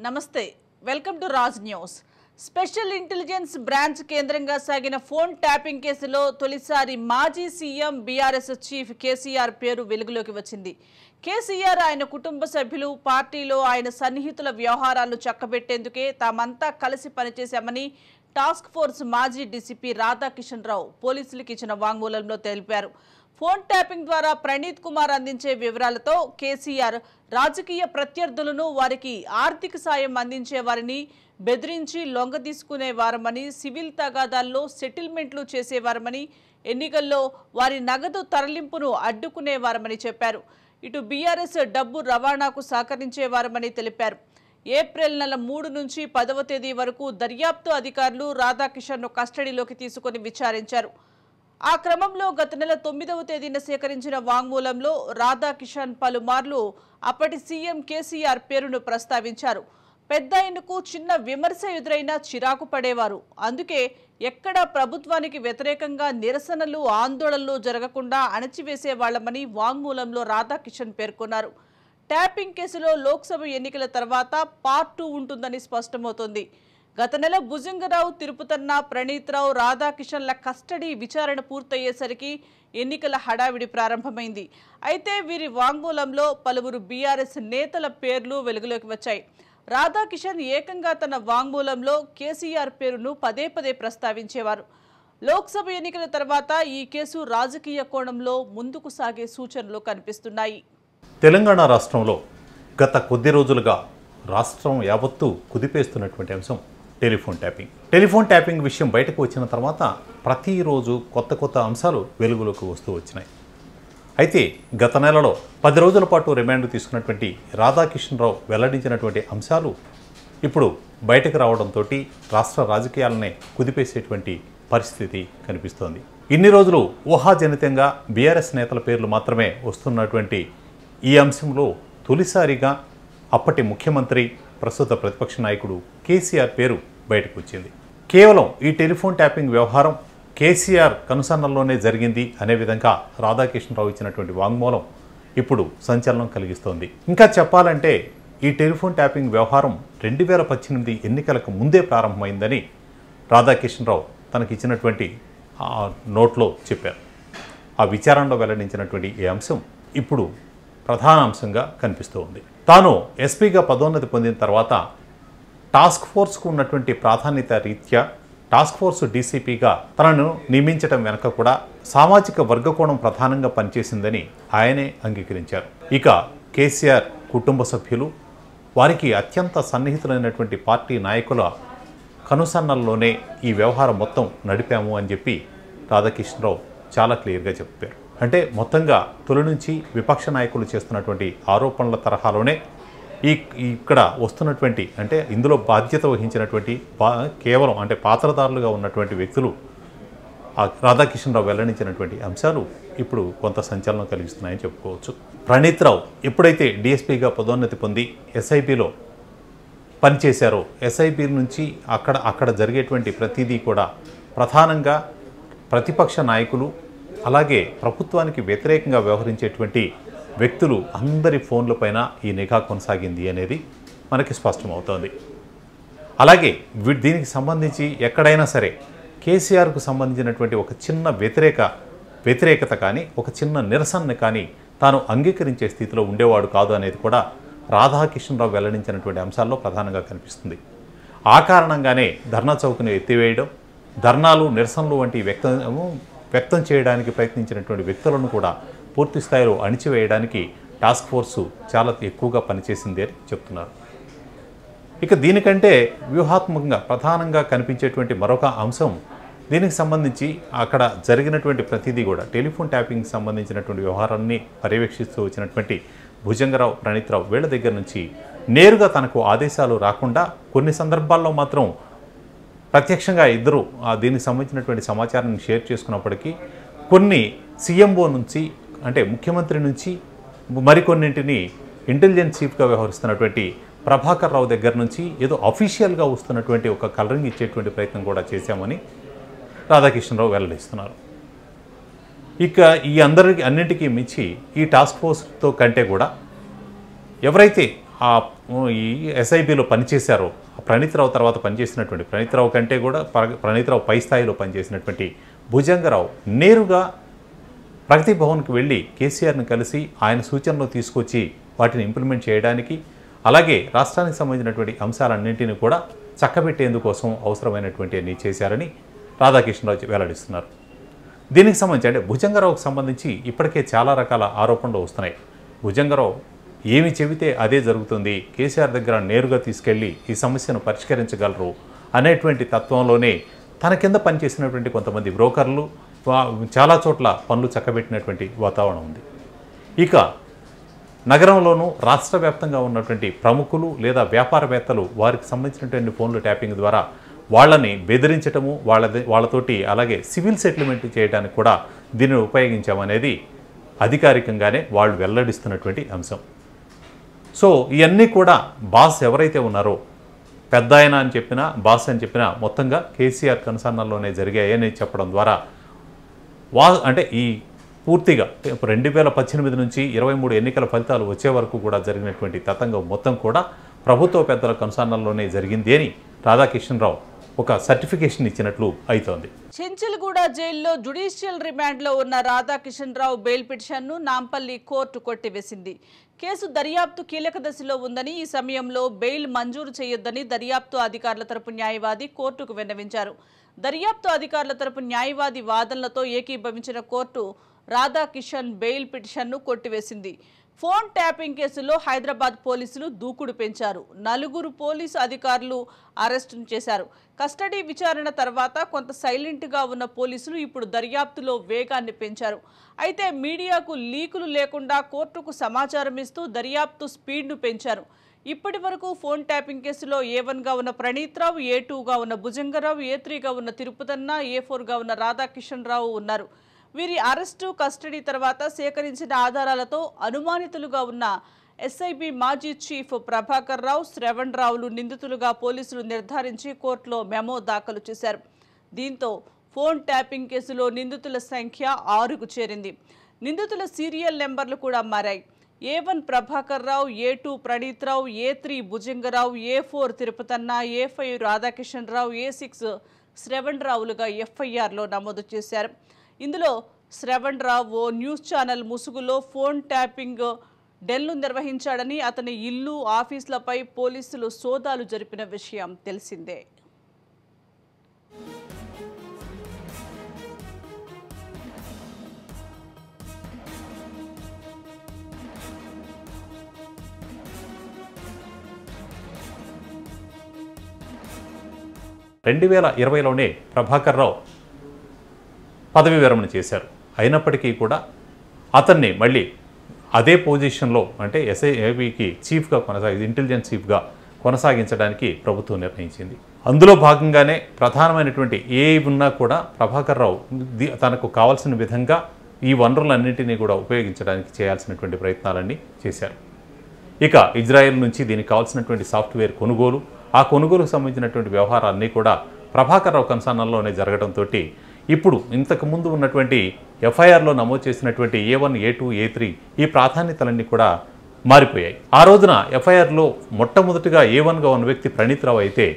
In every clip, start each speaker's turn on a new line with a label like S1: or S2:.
S1: నమస్తే welcome to Raj news special intelligence branch కేంద్రంగా సాగిన ఫోన్ ట్యాపింగ్ కేసులో తొలిసారి మాజీ సీఎం బీఆర్ఎస్ చీఫ్ కేసీఆర్ పేరు వెలుగులోకి వచ్చింది. కేసీఆర్ ఆయన కుటుంబ సభ్యులు పార్టీలో ఆయన సన్నిహితుల వ్యవహారాలు చక్కబెట్టేందుకే తామంతా కలిసి పనిచేశామని టాస్క్ ఫోర్స్ మాజీ డీసీపీ రాధాకిషన్ రావు పోలీసులకు ఇచ్చిన వాంగ్మూలంలో తెలిపారు. ఫోన్ ట్యాపింగ్ ద్వారా ప్రణీత్ కుమార్ అందించే వివరాలతో కేసీఆర్ రాజకీయ ప్రత్యర్థులను వారికి ఆర్థిక సాయం అందించేవారిని బెదిరించి లొంగ తీసుకునేవారమని, సివిల్ తగాదాల్లో సెటిల్మెంట్లు చేసేవారమని, ఎన్నికల్లో వారి నగదు తరలింపును అడ్డుకునేవారమని చెప్పారు. ఇటు బీఆర్ఎస్ డబ్బు రవాణాకు సహకరించేవారమని తెలిపారు. ఏప్రిల్ నెల 3 నుంచి 10వ తేదీ వరకు దర్యాప్తు అధికారులు రాధాకిషన్ను కస్టడీలోకి తీసుకుని విచారించారు. ఆ క్రమంలో గత నెల 9వ తేదీన సేకరించిన వాంగ్మూలంలో రాధాకిషన్ పలుమార్లు అప్పటి సీఎం కేసీఆర్ పేరును ప్రస్తావించారు. పెద్దాయనకు చిన్న విమర్శ ఎదురైనా చిరాకు పడేవారు. అందుకే ఎక్కడ ప్రభుత్వానికి వ్యతిరేకంగా నిరసనలు ఆందోళనలు జరగకుండా అణచివేసేవాళ్లమని వాంగ్మూలంలో రాధాకిషన్ పేర్కొన్నారు. ట్యాపింగ్ కేసులో లోక్సభ ఎన్నికల తర్వాత పార్ట్ 2 ఉంటుందని స్పష్టమవుతోంది. గత నెల భుజంగరావు, తిరుపతన్న, ప్రణీత్ రావు, రాధాకిషన్ల కస్టడీ విచారణ పూర్తయ్యేసరికి ఎన్నికల హడావిడి ప్రారంభమైంది. అయితే వీరి వాంగ్మూలంలో పలువురు బీఆర్ఎస్ నేతల పేర్లు వెలుగులోకి వచ్చాయి. రాధాకిషన్ ఏకంగా తన వాంగ్మూలంలో కేసీఆర్ పేరును పదే ప్రస్తావించేవారు. లోక్సభ ఎన్నికల తర్వాత ఈ కేసు రాజకీయ కోణంలో ముందుకు సాగే సూచనలు కనిపిస్తున్నాయి.
S2: తెలంగాణ రాష్ట్రంలో గత కొద్ది రోజులుగా రాష్ట్రం యావత్తు కుదిపేస్తున్నటువంటి అంశం టెలిఫోన్ ట్యాపింగ్ విషయం బయటకు వచ్చిన తర్వాత ప్రతిరోజు కొత్త అంశాలు వెలుగులోకి వస్తూ వచ్చినాయి. అయితే గత నెలలో 10 రోజుల పాటు రిమాండ్ తీసుకున్నటువంటి రాధాకిషన్ రావు వెల్లడించినటువంటి అంశాలు ఇప్పుడు బయటకు రావడంతో రాష్ట్ర రాజకీయాలనే కుదిపేసేటువంటి పరిస్థితి కనిపిస్తోంది. ఇన్ని రోజులు ఊహాజనితంగా బీఆర్ఎస్ నేతల పేర్లు మాత్రమే వస్తున్నటువంటి ఈ అంశంలో తొలిసారిగా అప్పటి ముఖ్యమంత్రి, ప్రస్తుత ప్రతిపక్ష నాయకుడు కేసీఆర్ పేరు బయటకు వచ్చింది. కేవలం ఈ టెలిఫోన్ ట్యాపింగ్ వ్యవహారం కేసీఆర్ కనుసన్నల్లోనే జరిగింది అనే విధంగా రాధాకిషన్ రావు ఇచ్చినటువంటి వాంగ్మూలం ఇప్పుడు సంచలనం కలిగిస్తోంది. ఇంకా చెప్పాలంటే ఈ టెలిఫోన్ ట్యాపింగ్ వ్యవహారం 2018 ఎన్నికలకు ముందే ప్రారంభమైందని రాధాకిషన్ రావు తనకిచ్చినటువంటి నోట్లో చెప్పారు. ఆ విచారణలో వెల్లడించినటువంటి ఈ అంశం ఇప్పుడు ప్రధాన అంశంగా కనిపిస్తూ ఉంది. తాను ఎస్పీగా పదోన్నతి పొందిన తర్వాత టాస్క్ ఫోర్స్కు ఉన్నటువంటి ప్రాధాన్యత రీత్యా టాస్క్ ఫోర్స్ డీసీపీగా తనను నియమించడం వెనక కూడా సామాజిక వర్గకోణం ప్రధానంగా పనిచేసిందని ఆయనే అంగీకరించారు. ఇక కేసీఆర్ కుటుంబ సభ్యులు, వారికి అత్యంత సన్నిహితులైనటువంటి పార్టీ నాయకుల కనుసన్నల్లోనే ఈ వ్యవహారం మొత్తం నడిపాము అని చెప్పి రాధాకిషన్ రావు చాలా క్లియర్గా చెప్పారు. అంటే మొత్తంగా తొలి నుంచి విపక్ష నాయకులు చేస్తున్నటువంటి ఆరోపణల తరహాలోనే ఇక్కడ వస్తున్నటువంటి, అంటే ఇందులో బాధ్యత వహించినటువంటి కేవలం అంటే పాత్రదారులుగా ఉన్నటువంటి వ్యక్తులు రాధాకిషన్ రావు వెల్లడించినటువంటి అంశాలు ఇప్పుడు కొంత సంచలనం కలిగిస్తున్నాయని చెప్పుకోవచ్చు. ప్రణీత్ రావు ఎప్పుడైతే డీఎస్పీగా పదోన్నతి పొంది ఎస్ఐబిలో పనిచేశారో, ఎస్ఐబి నుంచి అక్కడ జరిగేటువంటి ప్రతిదీ కూడా ప్రధానంగా ప్రతిపక్ష నాయకులు, అలాగే ప్రభుత్వానికి వ్యతిరేకంగా వ్యవహరించేటువంటి వ్యక్తులు అందరి ఫోన్లపైన ఈ నిఘా కొనసాగింది అనేది మనకి స్పష్టమవుతోంది. అలాగే దీనికి సంబంధించి ఎక్కడైనా సరే కేసీఆర్కు సంబంధించినటువంటి ఒక చిన్న వ్యతిరేకత కానీ, ఒక చిన్న నిరసనని కానీ తాను అంగీకరించే స్థితిలో ఉండేవాడు కాదు అనేది కూడా రాధాకిషన్ రావు వెల్లడించినటువంటి అంశాల్లో ప్రధానంగా కనిపిస్తుంది. ఆ కారణంగానే ధర్నా చౌక్ని ఎత్తివేయడం, ధర్నాలు, నిరసనలు వంటి వ్యక్తం చేయడానికి ప్రయత్నించినటువంటి వ్యక్తులను కూడా పూర్తి స్థాయిలో అణిచివేయడానికి టాస్క్ ఫోర్సు చాలా ఎక్కువగా పనిచేసింది అని చెప్తున్నారు. ఇక దీనికంటే వ్యూహాత్మకంగా ప్రధానంగా కనిపించేటువంటి మరొక అంశం, దీనికి సంబంధించి అక్కడ జరిగినటువంటి ప్రతిదీ కూడా టెలిఫోన్ ట్యాపింగ్కి సంబంధించినటువంటి వ్యవహారాన్ని పర్యవేక్షిస్తూ వచ్చినటువంటి భుజంగరావు, ప్రణీత్ రావు వీళ్ళ దగ్గర నుంచి నేరుగా తనకు ఆదేశాలు రాకుండా కొన్ని సందర్భాల్లో మాత్రం ప్రత్యక్షంగా ఇద్దరు దీనికి సంబంధించినటువంటి సమాచారాన్ని షేర్ చేసుకున్నప్పటికీ కొన్ని సీఎంఓ నుంచి, అంటే ముఖ్యమంత్రి నుంచి మరికొన్నింటిని ఇంటెలిజెన్స్ చీఫ్గా వ్యవహరిస్తున్నటువంటి ప్రభాకర్ రావు దగ్గర నుంచి ఏదో అఫీషియల్గా వస్తున్నటువంటి ఒక కలరింగ్ ఇచ్చేటువంటి ప్రయత్నం కూడా చేశామని రాధాకిషన్ రావు వెల్లడిస్తున్నారు. ఇక ఈ అన్నింటికీ మించి ఈ టాస్క్ ఫోర్స్తో కంటే కూడా ఎవరైతే ఈ ఎస్ఐబిలో పనిచేశారో ప్రణీత్రావు తర్వాత పనిచేసినటువంటి ప్రణీత్రావు కంటే కూడా ప్రణీత్రావు పై స్థాయిలో పనిచేసినటువంటి భుజంగరావు నేరుగా ప్రగతి భవన్కి వెళ్ళి కేసీఆర్ని కలిసి ఆయన సూచనలు తీసుకొచ్చి వాటిని ఇంప్లిమెంట్ చేయడానికి అలాగే రాష్ట్రానికి సంబంధించినటువంటి అంశాలన్నింటినీ కూడా చక్కబెట్టేందుకోసం అవసరమైనటువంటి అన్ని చేశారని రాధాకృష్ణరావు వెల్లడిస్తున్నారు. దీనికి సంబంధించి అంటే భుజంగరావుకు సంబంధించి ఇప్పటికే చాలా రకాల ఆరోపణలు వస్తున్నాయి. భుజంగరావు ఏమి చెబితే అదే జరుగుతుంది, కేసీఆర్ దగ్గర నేరుగా తీసుకెళ్ళి ఈ సమస్యను పరిష్కరించగలరు అనేటువంటి తత్వంలోనే తన కింద పనిచేసినటువంటి కొంతమంది బ్రోకర్లు చాలా చోట్ల పనులు చక్కబెట్టినటువంటి వాతావరణం ఉంది. ఇక నగరంలోనూ రాష్ట్ర వ్యాప్తంగా ఉన్నటువంటి ప్రముఖులు లేదా వ్యాపారవేత్తలు వారికి సంబంధించినటువంటి ఫోన్లు ట్యాపింగ్ ద్వారా వాళ్ళని బెదిరించటము వాళ్ళతోటి అలాగే సివిల్ సెటిల్మెంట్ చేయడానికి కూడా దీనిని ఉపయోగించామనేది అధికారికంగానే వాళ్ళు వెల్లడిస్తున్నటువంటి అంశం. సో ఇవన్నీ కూడా బాస్ ఎవరైతే ఉన్నారో పెద్ద ఆయన అని చెప్పినా బాస్ అని చెప్పినా మొత్తంగా కేసీఆర్ కనుసన్నల్లోనే జరిగాయని చెప్పడం ద్వారా అంటే ఈ పూర్తిగా 2018 నుంచి 23 ఎన్నికల ఫలితాలు వచ్చే వరకు కూడా జరిగినటువంటి తతంగం మొత్తం కూడా ప్రభుత్వ పెద్దల కనుసన్నల్లోనే జరిగింది అని రాధాకృష్ణరావు ఒక సర్టిఫికేషన్ ఇచ్చినట్లు అవుతోంది.
S1: చెంచల్గూడ జైల్లో జ్యుడిషియల్ రిమాండ్లో ఉన్న రాధాకృష్ణరావు బెయిల్ పిటిషన్ను నాంపల్లి కోర్టు కొట్టివేసింది. కేసు దర్యాప్తు కీలక దశలో ఉందని ఈ సమయంలో బెయిల్ మంజూరు చేయొద్దని దర్యాప్తు అధికారుల తరపు న్యాయవాది కోర్టుకు విన్నవించారు. దర్యాప్తు అధికారుల తరపు న్యాయవాది వాదనలతో ఏకీభవించిన కోర్టు రాధాకిషన్ బెయిల్ పిటిషన్ను కొట్టివేసింది. ఫోన్ ట్యాపింగ్ కేసులో హైదరాబాద్ పోలీసులు దూకుడు పెంచారు. 4 పోలీసు అధికారులు అరెస్టు చేశారు. కస్టడీ విచారణ తర్వాత కొంత సైలెంట్గా ఉన్న పోలీసులు ఇప్పుడు దర్యాప్తులో వేగాన్ని పెంచారు. అయితే మీడియాకు లీకులు లేకుండా కోర్టుకు సమాచారం ఇస్తూ దర్యాప్తు స్పీడ్ను పెంచారు. ఇప్పటి వరకు ఫోన్ ట్యాపింగ్ కేసులో A1గా ఉన్న ప్రణీత్రావు, A2గా ఉన్న భుజంగరావు, A3గా ఉన్న తిరుపతన్న, A4గా ఉన్న రాధాకిషన్రావు ఉన్నారు. వీరి అరెస్టు కస్టడీ తర్వాత సేకరించిన ఆధారాలతో అనుమానితులుగా ఉన్న ఎస్ఐబి మాజీ చీఫ్ ప్రభాకర్ రావు, శ్రవణ్ రావులు నిందితులుగా పోలీసులు నిర్ధారించి కోర్టులో మెమో దాఖలు చేశారు. దీంతో ఫోన్ ట్యాపింగ్ కేసులో నిందితుల సంఖ్య 6కు చేరింది. నిందితుల సీరియల్ నెంబర్లు కూడా మారాయి. A1 Prabhakar Rao, A2 Praneeth Rao, A3 Bhujanga Rao, A4 Tirupathanna, A5 Radhakishan Rao, A6 Shravan రావులుగా FIRలో నమోదు చేశారు. ఇందులో శ్రవణ్ రావు న్యూస్ ఛానల్ ముసుగులో ఫోన్ ట్యాపింగ్ డెల్ను నిర్వహించాడని అతని ఇల్లు, ఆఫీసులపై పోలీసులు సోదాలు జరిపిన విషయం తెలిసిందే.
S2: రెండు 2020లోనే ప్రభాకర్ రావు పదవి విరమణ చేశారు. అయినప్పటికీ కూడా అతన్ని మళ్ళీ అదే పొజిషన్లో అంటే ఎస్ఐబికి చీఫ్గా ఇంటెలిజెన్స్ చీఫ్గా కొనసాగించడానికి ప్రభుత్వం నిర్ణయించింది. అందులో భాగంగానే ప్రధానమైనటువంటి ఏ ఉన్నా కూడా ప్రభాకర్ రావు తనకు కావాల్సిన విధంగా ఈ వనరులన్నింటినీ కూడా ఉపయోగించడానికి చేయాల్సినటువంటి ప్రయత్నాలన్నీ చేశారు. ఇక ఇజ్రాయెల్ నుంచి దీనికి కావాల్సినటువంటి సాఫ్ట్వేర్ కొనుగోలు, ఆ కొనుగోలుకు సంబంధించినటువంటి వ్యవహారాలన్నీ కూడా ప్రభాకర్ రావు కన్సర్న్లోనే జరగడంతో ఇప్పుడు ఇంతకుముందు ఉన్నటువంటి FIRలో నమోదు చేసినటువంటి A1, A2, A3 ఈ ప్రాధాన్యతలన్నీ కూడా మారిపోయాయి. ఆ రోజున FIRలో మొట్టమొదటిగా A1గా ఉన్న వ్యక్తి ప్రణీత్రావు అయితే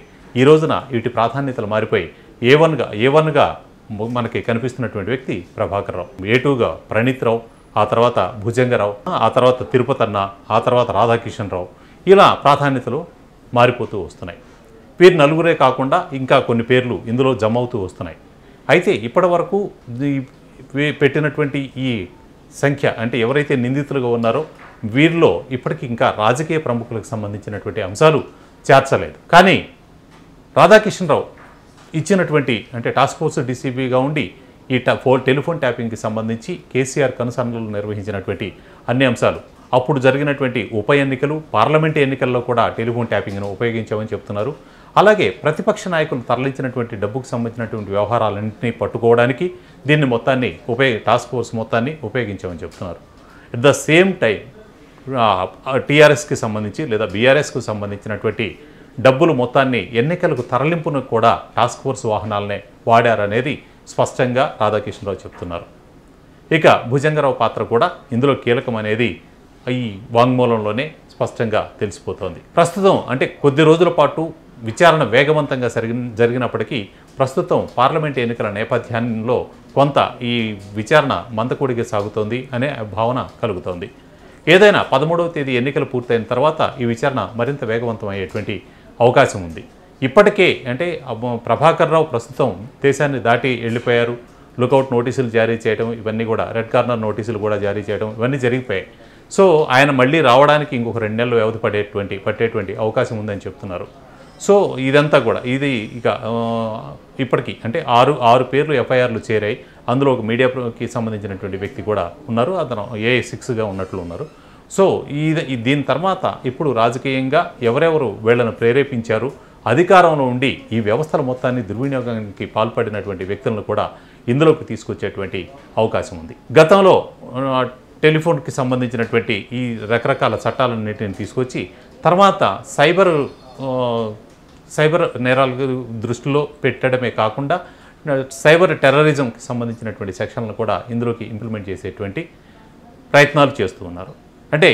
S2: ఈ రోజున వీటి ప్రాధాన్యతలు మారిపోయి A1గా మనకి కనిపిస్తున్నటువంటి వ్యక్తి ప్రభాకర్ రావు, A2గా ప్రణీత్రావు, ఆ తర్వాత భుజంగరావు, ఆ తర్వాత తిరుపతన్న, ఆ తర్వాత రాధాకిషన్రావు, ఇలా ప్రాధాన్యతలు మారిపోతూ వస్తున్నాయి. వీరు నలుగురే కాకుండా ఇంకా కొన్ని పేర్లు ఇందులో జమ అవుతూ వస్తున్నాయి. అయితే ఇప్పటి వరకు పెట్టినటువంటి ఈ సంఖ్య అంటే ఎవరైతే నిందితులుగా ఉన్నారో వీరిలో ఇప్పటికీ ఇంకా రాజకీయ ప్రముఖులకు సంబంధించినటువంటి అంశాలు చేర్చలేదు. కానీ రాధాకిషన్రావు ఇచ్చినటువంటి అంటే టాస్క్ ఫోర్స్ DCPగా ఉండి ఈ టెలిఫోన్ ట్యాపింగ్కి సంబంధించి కేసీఆర్ కనుసన్నలు నిర్వహించినటువంటి అన్ని అంశాలు, అప్పుడు జరిగినటువంటి ఉప ఎన్నికలు, పార్లమెంటు ఎన్నికల్లో కూడా టెలిఫోన్ ట్యాపింగ్ను ఉపయోగించామని చెప్తున్నారు. అలాగే ప్రతిపక్ష నాయకులు తరలించినటువంటి డబ్బుకు సంబంధించినటువంటి వ్యవహారాలన్నింటినీ పట్టుకోవడానికి దీన్ని మొత్తాన్ని టాస్క్ ఫోర్స్ మొత్తాన్ని ఉపయోగించామని చెప్తున్నారు. ఎట్ ద సేమ్ టైం TRSకి సంబంధించి లేదా BRSకు సంబంధించినటువంటి డబ్బులు మొత్తాన్ని ఎన్నికలకు తరలింపును కూడా టాస్క్ ఫోర్స్ వాహనాలనే వాడారనేది స్పష్టంగా రాధాకిషన్రావు చెప్తున్నారు. ఇక భుజంగరావు పాత్ర కూడా ఇందులో కీలకమనేది ఈ వాంగ్మూలంలోనే స్పష్టంగా తెలిసిపోతోంది. ప్రస్తుతం అంటే కొద్ది రోజుల పాటు విచారణ వేగవంతంగా జరిగినప్పటికీ ప్రస్తుతం పార్లమెంట్ ఎన్నికల నేపథ్యంలో కొంత ఈ విచారణ మందకొడిగా సాగుతోంది అనే భావన కలుగుతోంది. ఏదైనా 13వ తేదీ ఎన్నికలు పూర్తయిన తర్వాత ఈ విచారణ మరింత వేగవంతం అయ్యేటువంటి అవకాశం ఉంది. ఇప్పటికే అంటే ప్రభాకర్ రావు ప్రస్తుతం దేశాన్ని దాటి వెళ్ళిపోయారు. లుకౌట్ నోటీసులు జారీ చేయడం, ఇవన్నీ కూడా రెడ్ కార్నర్ నోటీసులు కూడా జారీ చేయడం, ఇవన్నీ జరిగిపోయాయి. సో ఆయన మళ్ళీ రావడానికి ఇంకొక 2 నెలలు వ్యవధి పట్టేటువంటి అవకాశం ఉందని చెప్తున్నారు. సో ఇదంతా కూడా ఇది ఇక ఇప్పటికీ అంటే 6 పేర్లు ఎఫ్ఐఆర్లు చేరాయి. అందులో ఒక మీడియాకి సంబంధించినటువంటి వ్యక్తి కూడా ఉన్నారు. అతను A6గా ఉన్నట్లు ఉన్నారు. సో దీని తర్వాత ఇప్పుడు రాజకీయంగా ఎవరెవరు వీళ్ళను ప్రేరేపించారు, అధికారంలో ఉండి ఈ వ్యవస్థల మొత్తాన్ని దుర్వినియోగానికి పాల్పడినటువంటి వ్యక్తులను కూడా ఇందులోకి తీసుకొచ్చేటువంటి అవకాశం ఉంది. గతంలో టెలిఫోన్కి సంబంధించినటువంటి ఈ రకరకాల చట్టాలన్నింటిని తీసుకొచ్చి తర్వాత సైబర్ నేరాల దృష్టిలో పెట్టడమే కాకుండా సైబర్ టెర్రరిజంకి సంబంధించినటువంటి సెక్షన్లను కూడా ఇందులోకి ఇంప్లిమెంట్ చేసేటువంటి ప్రయత్నాలు చేస్తూ ఉన్నారు. అంటే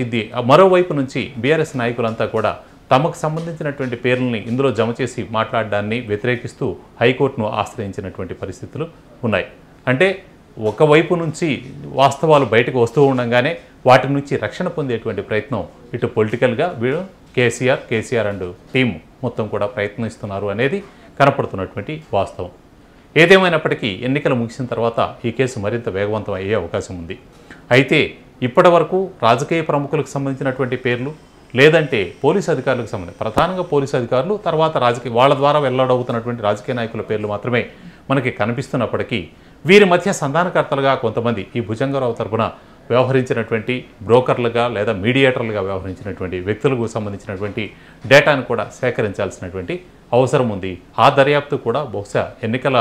S2: ఇది మరోవైపు నుంచి బీఆర్ఎస్ నాయకులంతా కూడా తమకు సంబంధించినటువంటి పేర్లని ఇందులో జమ చేసి మాట్లాడడాన్ని వ్యతిరేకిస్తూ హైకోర్టును ఆశ్రయించినటువంటి పరిస్థితులు ఉన్నాయి. అంటే ఒకవైపు నుంచి వాస్తవాలు బయటకు వస్తూ ఉండగానే వాటి నుంచి రక్షణ పొందేటువంటి ప్రయత్నం ఇటు పొలిటికల్గా వీళ్ళు కేసీఆర్ అండ్ టీం మొత్తం కూడా ప్రయత్నిస్తున్నారు అనేది కనపడుతున్నటువంటి వాస్తవం. ఏదేమైనప్పటికీ ఎన్నికలు ముగిసిన తర్వాత ఈ కేసు మరింత వేగవంతం అయ్యే అవకాశం ఉంది. అయితే ఇప్పటి వరకు రాజకీయ ప్రముఖులకు సంబంధించినటువంటి పేర్లు, లేదంటే పోలీసు అధికారులకు సంబంధించి ప్రధానంగా పోలీసు అధికారులు, తర్వాత వాళ్ళ ద్వారా వెల్లడవుతున్నటువంటి రాజకీయ నాయకుల పేర్లు మాత్రమే మనకి కనిపిస్తున్నప్పటికీ వీరి మధ్య సంధానకర్తలుగా కొంతమంది ఈ భుజంగరావు తరపున వ్యవహరించినటువంటి బ్రోకర్లుగా లేదా మీడియేటర్లుగా వ్యవహరించినటువంటి వ్యక్తులకు సంబంధించినటువంటి డేటాను కూడా సేకరించాల్సినటువంటి అవసరం ఉంది. ఆ దర్యాప్తు కూడా బహుశా ఎన్నికల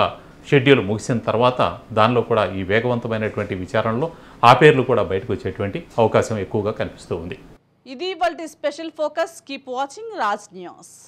S2: షెడ్యూల్ ముగిసిన తర్వాత దానిలో కూడా ఈ వేగవంతమైనటువంటి విచారణలో ఆ పేర్లు కూడా బయటకు వచ్చేటువంటి అవకాశం ఎక్కువగా కనిపిస్తూ ఉంది.
S1: ఇది ఇవాల్టి special focus. Keep watching Raj news.